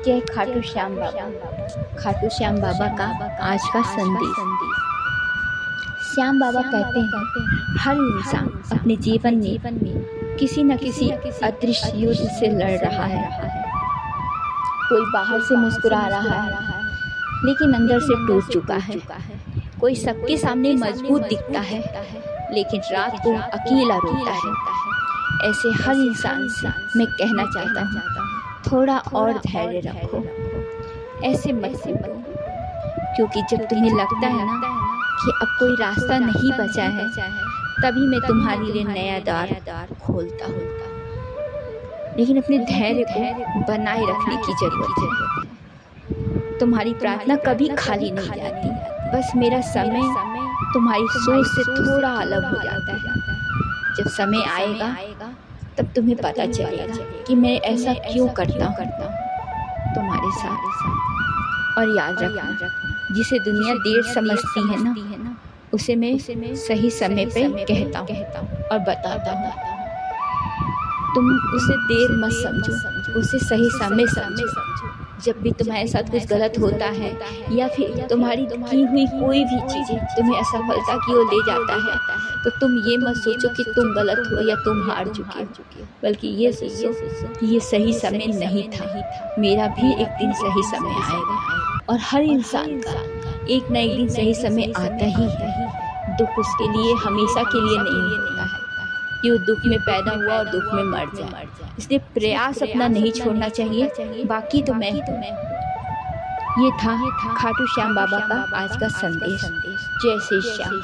जय खाटू श्याम बाबा। खाटू श्याम बाबा का आज का संदेश। श्याम बाबा कहते हैं हर इंसान अपने जीवन में किसी न किसी अदृश्य युद्ध से लड़ रहा है। कोई बाहर से मुस्कुरा रहा है लेकिन अंदर से टूट चुका है। कोई सबके सामने मजबूत दिखता है लेकिन रात को अकेला रोता है। ऐसे हर इंसान से मैं कहना चाहता हूँ, थोड़ा और धैर्य रखो, ऐसे मत टूटो, क्योंकि जब तुम्हें लगता है ना कि अब कोई रास्ता नहीं बचा है, तभी मैं तुम्हारे लिए नया द्वार खोलता हूँ। लेकिन अपने धैर्य को बनाए रखने की जरूरत है। तुम्हारी प्रार्थना कभी खाली नहीं जाती, बस मेरा समय तुम्हारी सोच से थोड़ा अलग हो जाता है। जब समय आएगा तब तुम्हें पता चलेगा कि मैं ऐसा क्यों करता हूँ तुम्हारे साथ। और याद रखना, जिसे दुनिया देर समझती है ना, उसे मैं सही समय पे कहता हूँ और बताता हूँ। तुम उसे देर मत समझो, उसे सही समय समझो। जब भी तुम्हारे साथ कुछ गलत होता है या फिर तुम्हारी की हुई कोई भी चीज़ तुम्हें असफलता की ओर ले जाता है, तो तुम ये मत सोचो कि तुम गलत हो या तुम हार चुके हो, बल्कि ये सोचो कि ये सही समय नहीं था। मेरा भी एक दिन सही समय आएगा और हर इंसान का एक न एक दिन सही समय आता ही है। दुख उसके लिए हमेशा के लिए नहीं होता है कि वो दुख में पैदा हुआ और दुख में मर जाए। इसलिए प्रयास अपना नहीं छोड़ना चाहिए। बाकी तो ये था खाटू श्याम बाबा का आज का संदेश। जय श्री श्याम।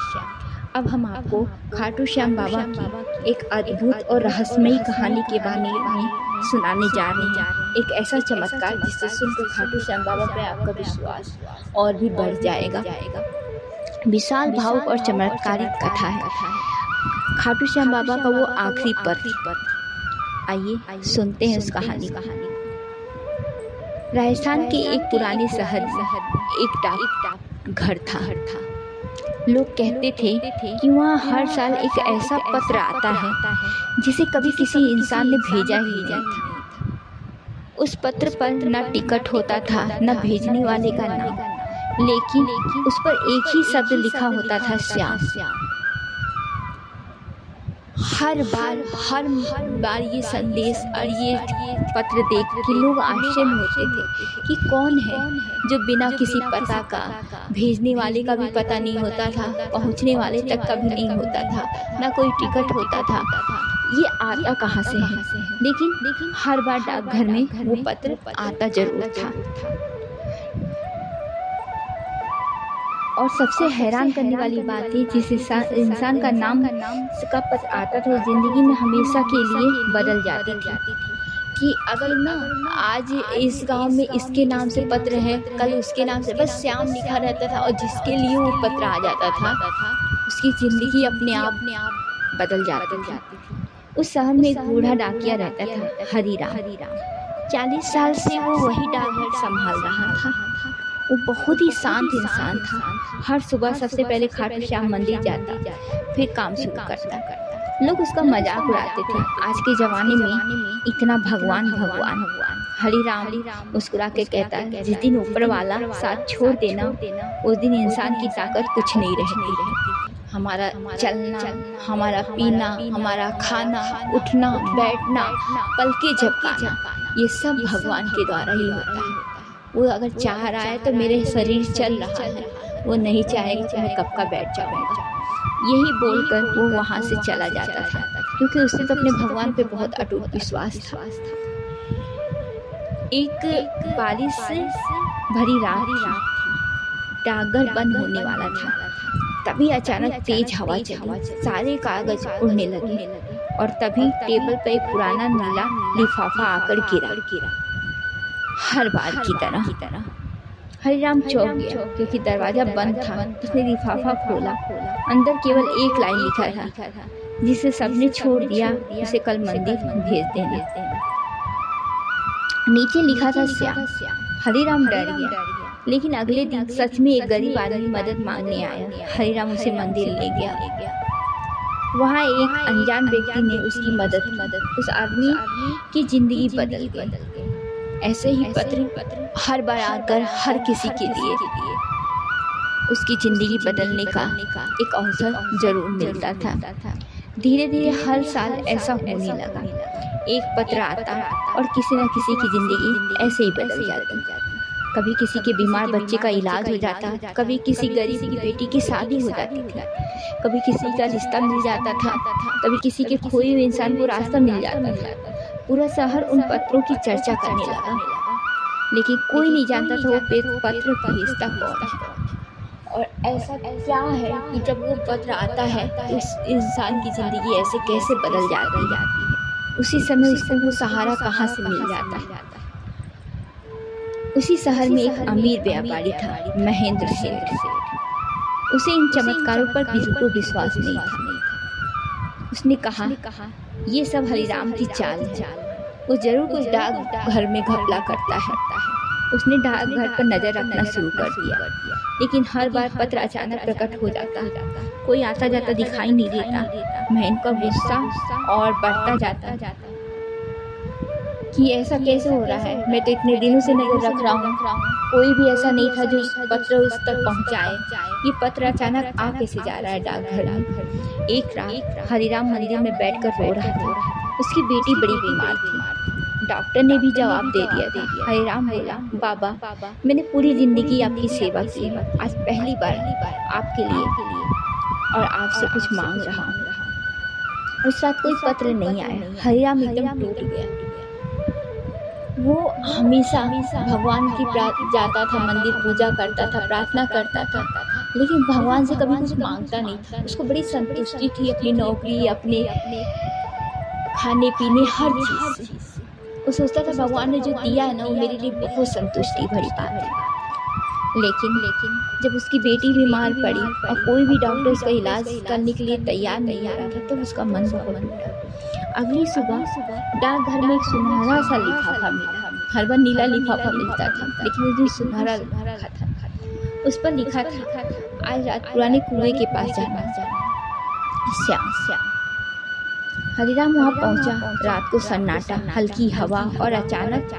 अब हम आपको खाटू श्याम बाबा की एक अद्भुत और रहस्यमयी कहानी के बारे में सुनाने जा रहे हैं। एक ऐसा चमत्कार जिससे सुनकर खाटू श्याम बाबा पे आपका विश्वास और भी बढ़ जाएगा। विशाल भावुक और चमत्कारिक कथा है खाटू श्याम बाबा का वो आखिरी पत्र। आइए सुनते हैं उस कहानी। राजस्थान के एक पुराने शहर में एक डाक घर था। लोग कहते थे कि वहाँ हर साल एक ऐसा पत्र आता है जिसे कभी किसी इंसान ने भेजा ही नहीं था। उस पत्र पर न टिकट होता था, न भेजने वाले का नाम, लेकिन उस पर एक ही शब्द लिखा होता था, श्याम। हर बार ये संदेश और ये पत्र देख के लोग आश्चर्य होते थे कि कौन है जो बिना किसी पता का, भेजने वाले का भी पता नहीं होता था, पहुंचने वाले तक का भी नहीं होता था, ना कोई टिकट होता था, ये आता कहाँ से है। लेकिन हर बार डाकघर में वो पत्र आता जरूर था। और सबसे हैरान करने वाली बात है, जिस इंसान का नाम का पत्र आता था, जिंदगी में हमेशा के लिए बदल जाती थी। कि अगर ना आज इस गांव में इसके नाम से पत्र है, कल उसके नाम से, बस श्याम लिखा रहता था। और जिसके लिए वो पत्र आ जाता था, उसकी जिंदगी अपने आप बदल जाती थी। उस शहर में एक बूढ़ा डाकिया रहता था, हरिराम। 40 साल से वो वही डाकघर संभाल रहा था। वो बहुत ही शांत इंसान था। हर सुबह सबसे पहले खाटू श्याम मंदिर जाता, फिर काम शुरू करता। लोग उसका मजाक उड़ाते थे, आज के जमाने में इतना भगवान। हरिराम मुस्कुरा के कहता, जिस दिन ऊपर वाला साथ छोड़ देना, उस दिन इंसान की ताकत कुछ नहीं रहती। हमारा चलना, हमारा पीना, हमारा खाना, उठना, बैठना, पलके झपकाना, ये सब भगवान के द्वारा ही होता है। वो अगर चाह रहा है तो मेरे शरीर चल रहा है, वो नहीं चाहेगा तो मैं कब का बैठ जाऊंगा। यही बोलकर वो वहाँ से चला जाता था, क्योंकि उसे तो अपने भगवान पे बहुत अटूट विश्वास था। एक बारिश से भरी रात थी, डाकघर बंद होने वाला था। तभी अचानक तेज हवा चली, सारे कागज उड़ने लगे और तभी टेबल पर एक पुराना नीला लिफाफा आकर गिरा। हर बार की तरह हरिराम चौंक गया, क्योंकि दरवाजा बंद था। उसने लिफाफा खोला, अंदर केवल एक लाइन लिखा था, जिसे सबने छोड़ दिया, उसे कल मंदिर भेज देना। नीचे लिखा था, श्याम। हरिराम डर गया, लेकिन अगले दिन सच में एक गरीब आदमी मदद मांगने आया। हरिराम उसे मंदिर ले गया। वहाँ एक अनजान व्यक्ति ने उसकी मदद। उस आदमी की जिंदगी बदल गई। ऐसे ही पत्र हर बार आकर हर किसी के लिए उसकी ज़िंदगी बदलने का एक अवसर जरूर मिलता था। धीरे धीरे हर साल ऐसा होने लगा। एक पत्र आता और किसी न किसी की ज़िंदगी ऐसे ही बदल जाती। कभी किसी के बीमार बच्चे का इलाज हो जाता, कभी किसी गरीब की बेटी की शादी हो जाती थी, कभी किसी का रिश्ता मिल जाता था, कभी किसी के खोए हुए इंसान को रास्ता मिल जाता था। पूरा शहर उन पत्रों की चर्चा करने लगा, लेकिन कोई नहीं जानता था वो पत्र भेजता कौन है और ऐसा क्या है कि जब वो पत्र आता है तो उस इंसान की ज़िंदगी ऐसे कैसे बदल जाती है। उसी समय उसको वो सहारा कहाँ से मिल जाता है। उसी शहर में एक अमीर व्यापारी था, महेंद्र सेठ। उसे इन चमत्कारों पर बिल्कुल विश्वास नहीं था। उसने कहा ये सब हरिराम की चाल है, वो जरूर कुछ डाक घर में घपला करता है। उसने डाक घर पर नजर रखना शुरू कर दिया, लेकिन हर बार पत्र अचानक प्रकट हो जाता, कोई आता जाता दिखाई नहीं देता। महेंद्र का गुस्सा और बढ़ता जाता कि ऐसा कैसे हो रहा है, मैं तो इतने दिनों से नजर रख रहा हूँ, कोई भी ऐसा नहीं था जो पत्र उस तक पहुँचाए। ये पत्र अचानक आ कैसे जा रहा है डाकघर में। एक रात हरिराम मंदिर में बैठकर रो रहा था। उसकी बेटी बड़ी बीमार थी। डॉक्टर ने भी जवाब दे दिया था। हरिराम बोला, बाबा मैंने पूरी जिंदगी आपकी सेवा की, आज पहली बार आपके लिए और आपसे कुछ मांग रहा हूँ। उस रात कोई पत्र नहीं आया। हरिराम एकदम टूट गया। वो हमेशा भगवान की जाता था, मंदिर पूजा करता था, प्रार्थना करता था, लेकिन भगवान से कभी कुछ मांगता नहीं था। उसको बड़ी संतुष्टि थी अपनी नौकरी, अपने खाने पीने, हर चीज़। वो सोचता था भगवान ने जो दिया है ना वो मेरे लिए बहुत संतुष्टि भरी बात है। लेकिन जब उसकी बेटी बीमार पड़ी और कोई भी डॉक्टर उसका इलाज करने के लिए तैयार नहीं आ रहा था, तब उसका मन बहुत टूटा। अगली सुबह डाकघर में एक सुनहरा सा लिफाफा मिला। हर बार नीला लिफाफा मिलता था, लेकिन उस दिन सुनहरा लिखा था। उस पर लिखा था, आज रात पुराने कुएं के पास जाना, श्याम। हरिराम वहाँ पहुँचा। रात को सन्नाटा, हल्की हवा और अचानक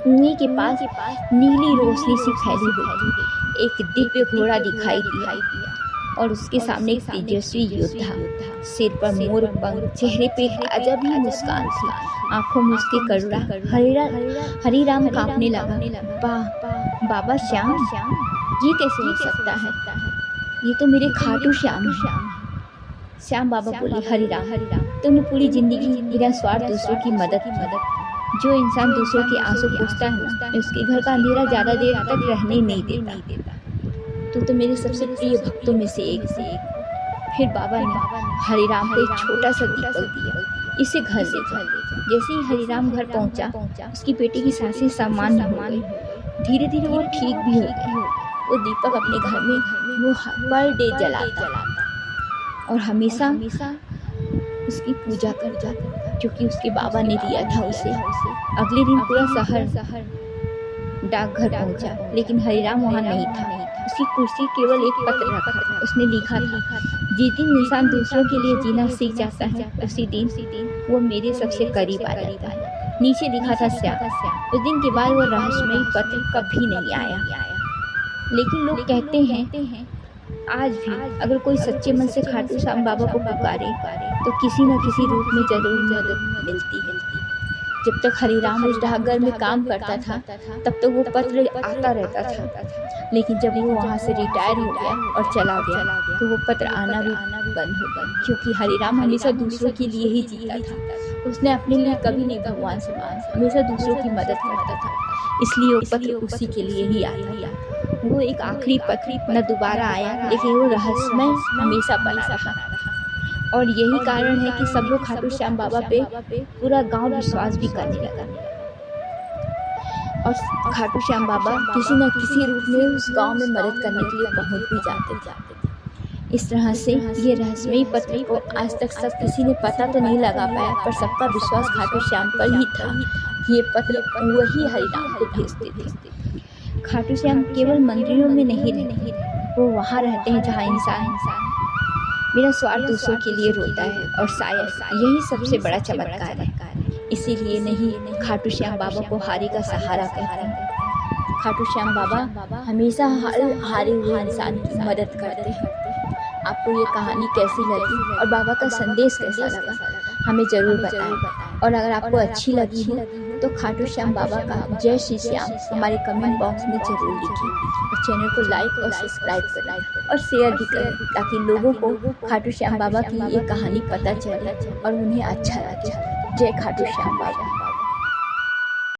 कुएं के पास नीली रोशनी से फैली हुई एक दिव्य घोड़ा दिखाई दिया और उसके सामने एक तेजस्वी योद्धा, सिर पर मोर पंख, चेहरे पे अजब ही मुस्कान थी, आंखों में उसकी करुणा। हरिराम कांपने लगा। बाबा श्याम, ये कैसे हो सकता है? ये तो मेरे खाटू श्याम है। श्याम बाबा बोले, हरिराम तुमने पूरी जिंदगी बिना स्वार्थ दूसरों की मदद की। जो इंसान दूसरों के आंसू पूछता है ना, उसके घर का अंधेरा ज्यादा देर तक रहने नहीं देता। तो मेरे सबसे प्रिय भक्तों में से एक। फिर बाबा ने हरिराम को एक छोटा सा दीपक दिया, इसे घर ले जा। जैसे ही हरिराम घर पहुंचा, उसकी बेटी की सांसें सामान्य हो गई। धीरे धीरे वो ठीक भी हो गई। वो दीपक अपने घर में वो पर डे जलाता और हमेशा उसकी पूजा करता, क्योंकि उसके बाबा ने दिया था उसे। अगले दिन पूरा शहर डाकघर पहुंचा, लेकिन हरिराम वहाँ नहीं था। उसकी कुर्सी केवल एक पत्र रखा था। उसने लिखा था, जिस दिन इंसान दूसरों के लिए जीना सीख जाता है, उसी दिन वो मेरे सबसे करीब आ जाता है। नीचे लिखा था, श्याम। उस दिन के बाद वो रहस्यमयी पत्र कभी नहीं आया। लेकिन लोग कहते हैं आज भी अगर कोई सच्चे मन से खाटू श्याम बाबा को पुकारे तो किसी न किसी रूप में जरूर मदद मिलती है। जब तक हरिराम उस डाकघर में काम करता था तब तक वो पत्र आता रहता था, लेकिन जब वो वहाँ से रिटायर हो गया और चला गया तो वो पत्र आना भी बंद हो गया, क्योंकि हरिराम हमेशा दूसरों के लिए ही जीता था। उसने अपने लिए कभी नहीं भगवान से मांगा, हमेशा दूसरों की मदद करता था, इसलिए वो पत्र उसी के लिए ही आता था। वो एक आखिरी पत्र न दोबारा आया, लेकिन वो रहस्यमय हमेशा बना रहा। और यही कारण है कि सब लोग खाटू श्याम बाबा पे पूरा गांव विश्वास भी करने लगा और खाटू श्याम बाबा किसी न किसी रूप में उस गांव में मदद करने के लिए पहुंच भी जाते थे। इस तरह से ये रहस्यमयी पत्र को आज तक सब किसी ने पता तो नहीं लगा पाया, पर सबका विश्वास खाटू श्याम पर ही था। ये पत्र वही हरिराम को भेजते थे। खाटू श्याम केवल मंदिरों में नहीं रहते, वो वहाँ रहते हैं जहाँ इंसान बिना स्वार्थ दूसरों के लिए रोता है, और शायद यही सबसे बड़ा चमत्कार है। इसीलिए नहीं खाटू श्याम बाबा को हारी का सहारा कहते हैं। खाटू श्याम बाबा हमेशा हारे हुए इंसान की मदद करते हैं। आपको ये कहानी कैसी लगी और बाबा का संदेश कैसा लगा हमें ज़रूर बताएं। और अगर आपको अच्छी लगी हो तो खाटू श्याम बाबा का जय श्री श्याम हमारे कमेंट बॉक्स में ज़रूर लिखिए और चैनल को लाइक और सब्सक्राइब करें और शेयर भी करें ताकि लोगों को खाटू श्याम बाबा की ये कहानी पता चले और उन्हें अच्छा लगे। जय खाटू श्याम बाबा।